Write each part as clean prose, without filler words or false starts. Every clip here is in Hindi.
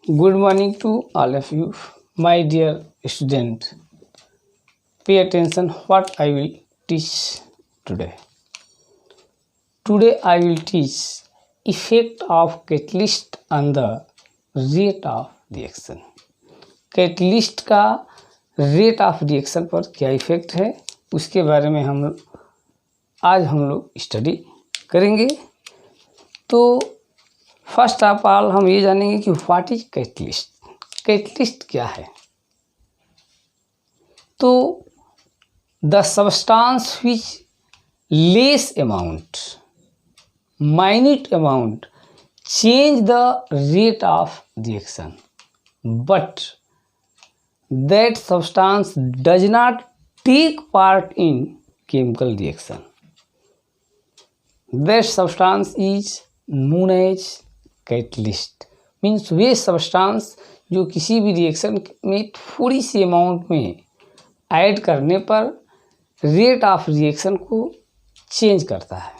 Good morning to all of you, my dear student. Pay attention what I will teach today. Today I will teach effect of catalyst on the rate of reaction. Catalyst का रेट ऑफ रिएक्शन पर क्या इफेक्ट है उसके बारे में आज हम लोग स्टडी करेंगे। तो फर्स्ट ऑफ ऑल हम ये जानेंगे कि व्हाट इज कैटलिस्ट। कैटलिस्ट क्या है? तो the substance which less amount minute amount change the rate of reaction but that substance does not take part in chemical reaction. That substance is known as catalyst. Means way substance जो किसी भी रिएक्शन में थोड़ी सी अमाउंट में ऐड करने पर रेट ऑफ रिएक्शन को चेंज करता है।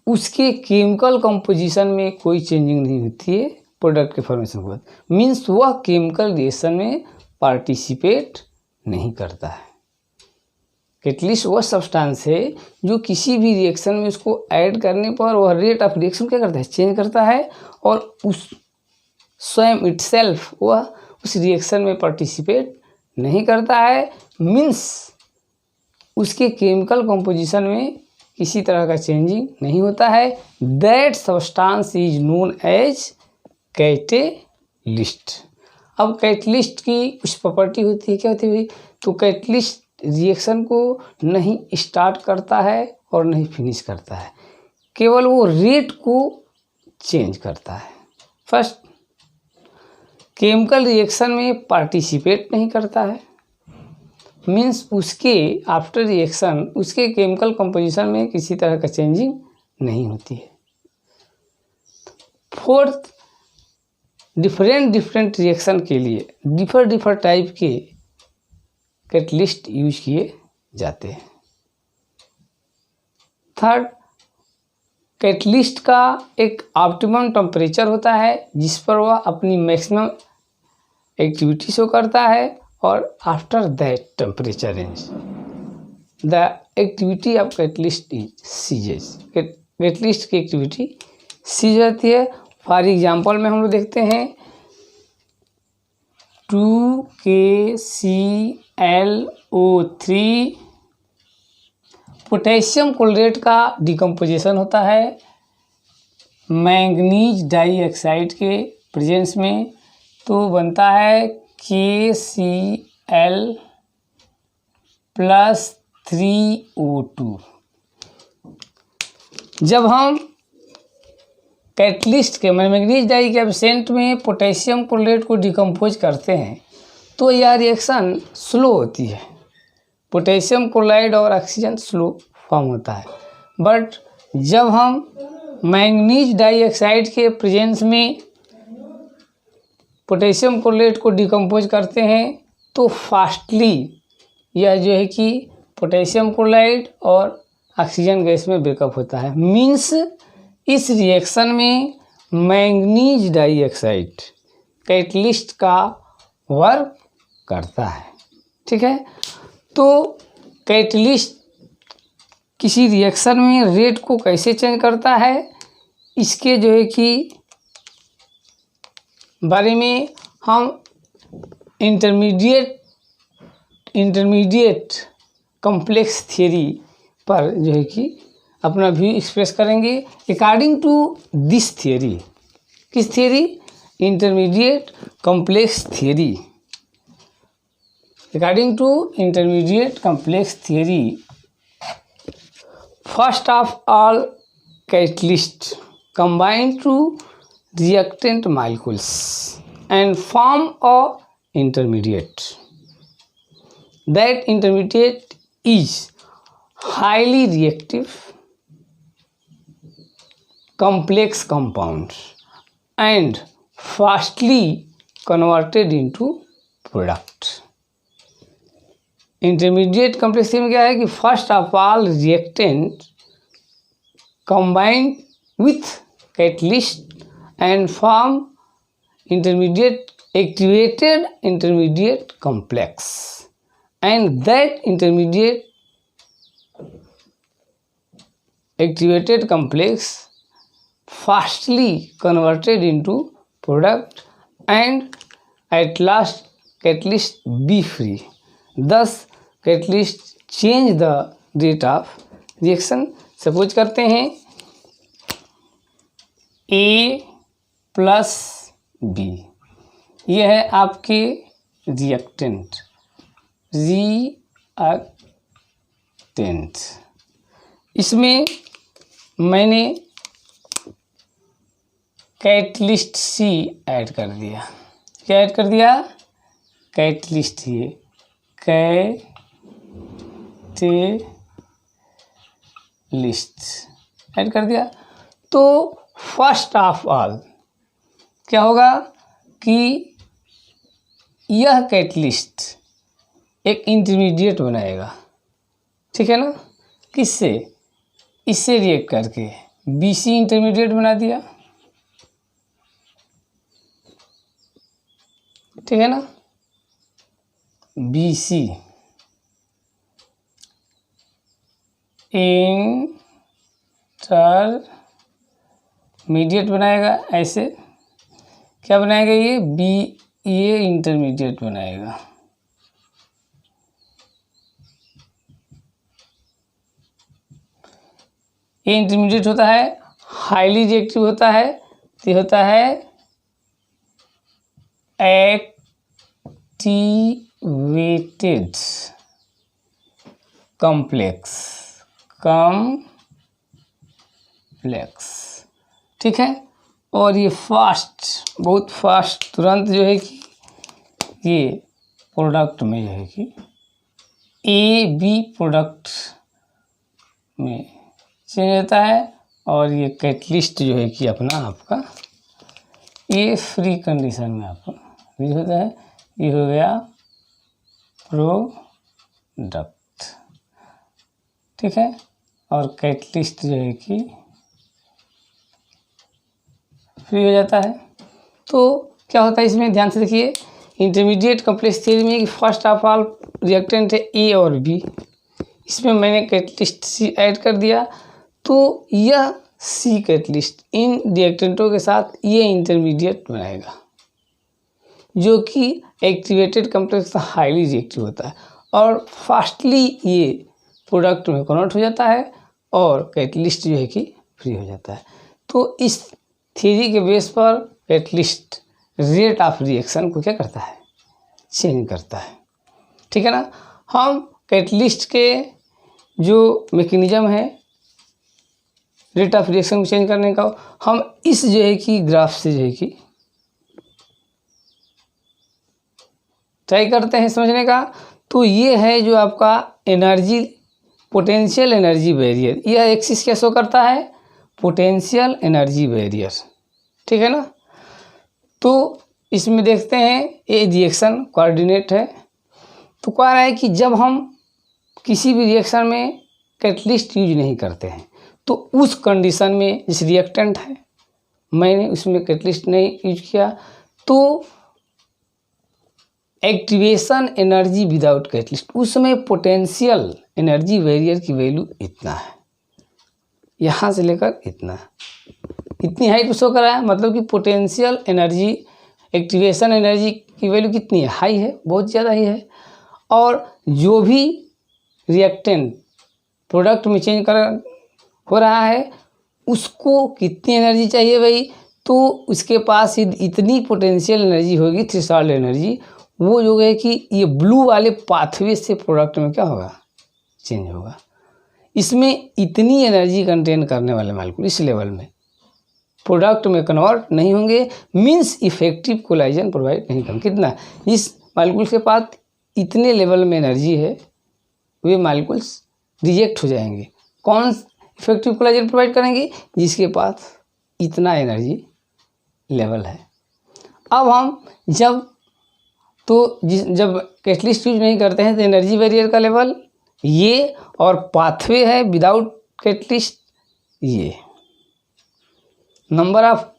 उसके केमिकल कंपोजिशन में कोई चेंजिंग नहीं होती है प्रोडक्ट के फॉर्मेशन के बाद। मीन्स वह केमिकल रिएक्शन में पार्टिसिपेट नहीं करता है। कैटलिस्ट वह सब्सटेंस है जो किसी भी रिएक्शन में उसको ऐड करने पर वह रेट ऑफ रिएक्शन क्या करता है? चेंज करता है और उस स्वयं इटसेल्फ वह उस रिएक्शन में पार्टिसिपेट नहीं करता है। मीन्स उसके केमिकल कंपोजिशन में किसी तरह का चेंजिंग नहीं होता है। That substance is known as catalyst. अब कैटलिस्ट की कुछ प्रॉपर्टी होती है, क्या होती है? तो कैटलिस्ट रिएक्शन को नहीं स्टार्ट करता है और नहीं फिनिश करता है, केवल वो रेट को चेंज करता है। फर्स्ट, केमिकल रिएक्शन में पार्टिसिपेट नहीं करता है। मीन्स उसके आफ्टर रिएक्शन उसके केमिकल कंपोजिशन में किसी तरह का चेंजिंग नहीं होती है। फोर्थ, डिफरेंट रिएक्शन के लिए डिफर टाइप के कैटलिस्ट यूज किए जाते हैं। थर्ड, कैटलिस्ट का एक ऑप्टिमम टेम्परेचर होता है जिस पर वह अपनी मैक्सिमम एक्टिविटी शो करता है और after that temperature range the activity of catalyst is सीजेज। Catalyst की एक्टिविटी सीज जाती है। फॉर एग्जांपल में हम लोग देखते हैं 2KClO3 पोटेशियम क्लोरेट का डिकम्पोजिशन होता है मैंगनीज डाइऑक्साइड के प्रेजेंस में, तो बनता है KCl+3O2। जब हम कैटलिस्ट के मैंगनीज डाई के एब्सेंट में पोटेशियम क्लोरेट को डिकम्पोज करते हैं तो यह रिएक्शन स्लो होती है। पोटेशियम क्लोराइड और ऑक्सीजन स्लो फॉर्म होता है। बट जब हम मैंगनीज डाइऑक्साइड के प्रेजेंस में पोटेशियम क्लोरेट को डिकम्पोज करते हैं तो फास्टली यह जो है कि पोटेशियम क्लोराइड और ऑक्सीजन गैस में ब्रेकअप होता है। मीन्स इस रिएक्शन में मैंगनीज डाइऑक्साइड कैटलिस्ट का वर्क करता है। ठीक है, तो कैटलिस्ट किसी रिएक्शन में रेट को कैसे चेंज करता है इसके जो है कि बारे में हम इंटरमीडिएट कॉम्प्लेक्स थियरी पर जो है कि अपना व्यू एक्सप्रेस करेंगे। अकॉर्डिंग टू दिस थियरी, किस theory? Intermediate complex theory. According to intermediate complex theory, first of all catalyst combine two reactant molecules and form a intermediate. That intermediate is highly reactive complex compound and fastly converted into product. Intermediate complex में क्या है कि first of all reactant combine with catalyst and form activated intermediate complex, and that intermediate activated complex fastly converted into product and at last catalyst be free. Thus catalyst change the rate of reaction. Suppose करते हैं A प्लस B, यह है आपके रिएक्टेंट इसमें मैंने कैटलिस्ट C ऐड कर दिया। क्या ऐड कर दिया? कैटलिस्ट, ये कैटलिस्ट ऐड कर दिया। तो फर्स्ट ऑफ ऑल क्या होगा कि यह कैटलिस्ट एक इंटरमीडिएट बनाएगा, ठीक है ना? किससे? इससे रिएक्ट करके BC इंटरमीडिएट बना दिया, ठीक है ना? BC इंटरमीडिएट बनाएगा। ऐसे क्या बनाएगा? ये इंटरमीडिएट बनाएगा। ये इंटरमीडिएट होता है, हाईली रिएक्टिव होता है, तो होता है एक्टिवेटेड कॉम्प्लेक्स, ठीक है। और ये फास्ट, बहुत फास्ट, तुरंत जो है कि ये प्रोडक्ट में जो है कि AB प्रोडक्ट में चेंज होता है। और ये कैटलिस्ट जो है कि अपना आपका ये फ्री कंडीशन में आपका यूज होता है। ये हो गया प्रोडक्ट, ठीक है। और कैटलिस्ट जो है कि फ्री हो जाता है। तो क्या होता है इसमें, ध्यान से देखिए, इंटरमीडिएट कॉम्प्लेक्स थ्योरी में फर्स्ट ऑफ ऑल रिएक्टेंट है A और B, इसमें मैंने कैटलिस्ट C ऐड कर दिया। तो यह C कैटलिस्ट इन रिएक्टेंटों के साथ ये इंटरमीडिएट बनाएगा जो कि एक्टिवेटेड कॉम्प्लेक्स हाईली रिएक्टिव होता है और फास्टली ये प्रोडक्ट में कन्वर्ट हो जाता है और कैटलिस्ट जो है कि फ्री हो जाता है। तो इस थ्योरी के बेस पर कैटलिस्ट रेट ऑफ रिएक्शन को क्या करता है, चेंज करता है, ठीक है ना। हम कैटलिस्ट के जो मैकेनिज्म है रेट ऑफ रिएक्शन को चेंज करने का, हम इस जो है कि ग्राफ से जो है कि ट्राई करते हैं समझने का। तो ये है जो आपका एनर्जी, पोटेंशियल एनर्जी बैरियर, यह एक्सिस क्या शो करता है, पोटेंशियल एनर्जी बैरियर, ठीक है ना। तो इसमें देखते हैं ये रिएक्शन कोऑर्डिनेट है। तो कह रहा है कि जब हम किसी भी रिएक्शन में कैटलिस्ट यूज नहीं करते हैं तो उस कंडीशन में, जिस रिएक्टेंट है मैंने उसमें कैटलिस्ट नहीं यूज किया, तो एक्टिवेशन एनर्जी विदाउट कैटलिस्ट, उसमें पोटेंशियल एनर्जी बैरियर की वैल्यू इतना है, यहाँ से लेकर इतना, इतनी हाइट शो कर रहा है। मतलब कि पोटेंशियल एनर्जी, एक्टिवेशन एनर्जी की वैल्यू कितनी है, हाई है, बहुत ज़्यादा ही है। और जो भी रिएक्टेंट प्रोडक्ट में चेंज कर हो रहा है उसको कितनी एनर्जी चाहिए भाई, तो उसके पास इतनी पोटेंशियल एनर्जी होगी, थ्रेशोल्ड एनर्जी, वो जो है कि ये ब्लू वाले पाथवे से प्रोडक्ट में क्या होगा, चेंज होगा। इसमें इतनी एनर्जी कंटेन करने वाले मालिक्यूल इस लेवल में प्रोडक्ट में कन्वर्ट नहीं होंगे, मींस इफेक्टिव कोलाइजन प्रोवाइड नहीं करेंगे। कितना, इस मालिक्यूल के पास इतने लेवल में एनर्जी है, वे मालिक्यूल्स रिजेक्ट हो जाएंगे। कौन इफेक्टिव कोलाइजन प्रोवाइड करेंगे, जिसके पास इतना एनर्जी लेवल है। अब हम जब कैटलिस्ट यूज नहीं करते हैं तो एनर्जी बैरियर का लेवल ये, और पाथवे है विदाउट कैटलिस्ट ये, नंबर ऑफ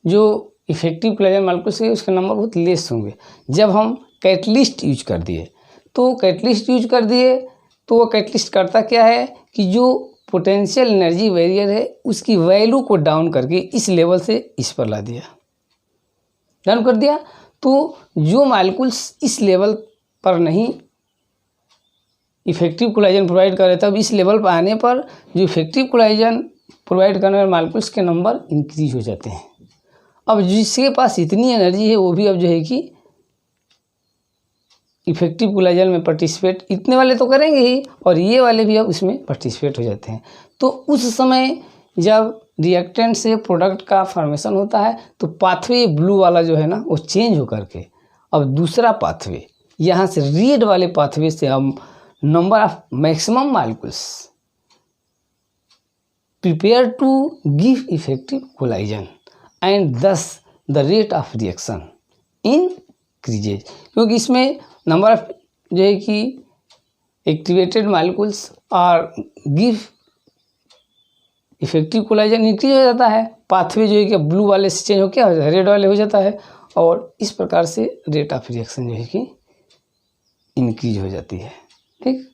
जो इफेक्टिव कोलेजन मॉलिक्यूल्स है उसके नंबर बहुत लेस होंगे। जब हम कैटलिस्ट यूज कर दिए तो वो कैटलिस्ट करता क्या है कि जो पोटेंशियल एनर्जी बैरियर है उसकी वैल्यू को डाउन करके इस लेवल से इस पर ला दिया, डाउन कर दिया। तो जो मॉलिक्यूल्स इस लेवल पर नहीं इफेक्टिव कोलेजन प्रोवाइड कर रहे तब इस लेवल पर आने पर जो इफेक्टिव कोलेजन प्रोवाइड करने वाले मॉलिक्यूल्स के नंबर इंक्रीज हो जाते हैं। अब जिसके पास इतनी एनर्जी है वो भी अब जो है कि इफेक्टिव कोलेजन में पार्टिसिपेट इतने वाले तो करेंगे ही और ये वाले भी अब उसमें पार्टिसिपेट हो जाते हैं। तो उस समय जब रिएक्टेंट से प्रोडक्ट का फॉर्मेशन होता है तो पाथवे ब्लू वाला जो है ना वो चेंज होकर के अब दूसरा पाथवे यहाँ से रेड वाले पाथवे से हम number of maximum molecules prepare to give effective collision and thus the rate of reaction increases, क्योंकि इसमें नंबर ऑफ जो है कि एक्टिवेटेड मॉलिक्यूल्स और गिव इफेक्टिव कोलेजन इंक्रीज हो जाता है। पाथवे जो है कि ब्लू वाले से चेंज हो क्या हो जाता है, रेड वाले हो जाता है और इस प्रकार से रेट ऑफ रिएक्शन जो है कि इंक्रीज हो जाती है। ठीक।